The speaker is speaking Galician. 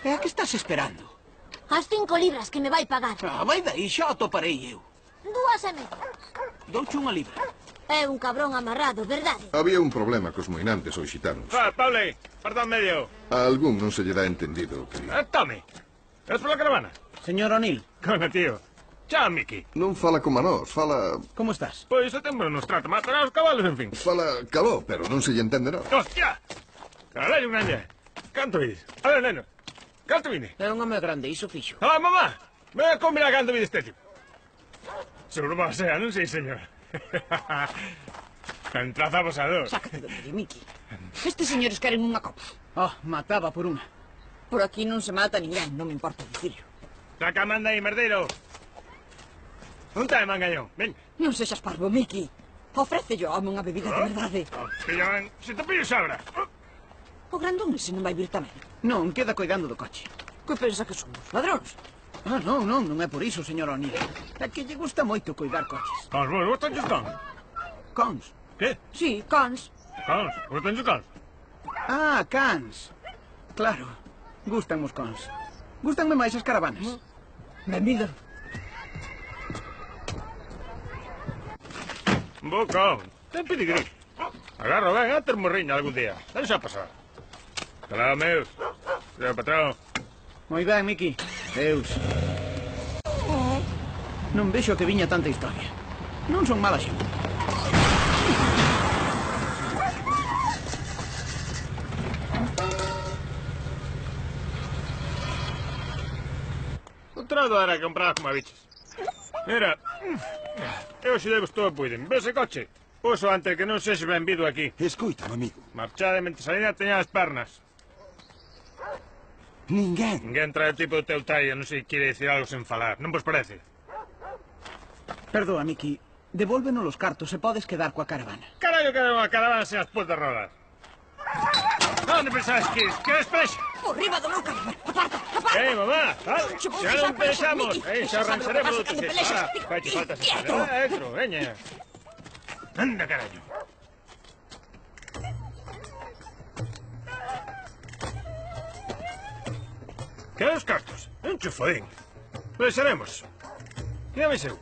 E a que estás esperando? As 5 libras que me vai pagar. Vai daí, xa o toparei eu. 2,5. Douche unha libra. É un cabrón amarrado, verdade? Había un problema cos moinantes ou xitanos. Paule, perdón medio. A algún non se lle dá entendido, querido. Tome. Es pola caravana? Señor O'Neill. Coño, tío. Chao, Mickey. Non fala como a nós, fala... Como estás? Pois o tempo nos trata, matará os cabalos, en fin. Fala caló, pero non se lle entende nada. Hostia! Caralho, grande. Canto vides? A ver, neno. Canto vine? É un home grande, iso fixo. Alá, mamá. Ven a comer a canto vide este tipo. Seguro va a ser, non sei, señor. Entrazamos a dos. Sácate do medio, Mickey. Estes señores queren unha copa. Oh, mataba por unha. Por aquí non se mata ninguén, non me importa dicirlo. Saca a manda aí, merdeiro. Un time, mangañón. Ven. Non sexas parvo, Mickey. Ofrece yo home unha bebida de verdade. Pillan, se te pillo sabra. O grandón ese non vai vir tamén. Non, queda coidando do coche. Que pensa que somos? Ladróns? Ah, non é por iso, señor O'Neill. É que lle gusta moito coidar coches. Cons, vos gustan os cons? Cons. Que? Sí, cans. Cons, gustan os cons? Ah, cans. Claro, gustan os cons. Gustanme máis as caravanas. Benvido. Bo con, ten pedigrí. Agarro ben a ter morriña algún día. Non xa pasar. Calado, meus. Seu patrón. Moi ben, Mickey. Deus. Non vexo que viña tanta historia. Non son mala xente. O trado era comprar como a biches. Mira, eu xe devo todo puiden. Ves ese coche? Uso antes que non sexe benvido aquí. Escoita, amigo. Marchade mentre salina teña as pernas. Ninguén. Ninguén trae o tipo do teu tallo, non sei quere dicir algo sen falar. Non vos parece? Perdoa, Mickey. Devólvenos os cartos e podes quedar coa caravana. Carallo que unha caravana se as putas rodar. Onde pensás que is? Que desprexa? Por riba do meu caravana. Aparta, aparta. Mamá, Che vou xa deixar non pelexar, pensamos. Mickey. Xa arranxaremos Sabe o outro que pasa xeito. cando pelexas? Vai te falta Quieto. Dentro, veña. Anda, carallo. Que os cartos? Non che fodín. Pelexaremos. Dígame seu.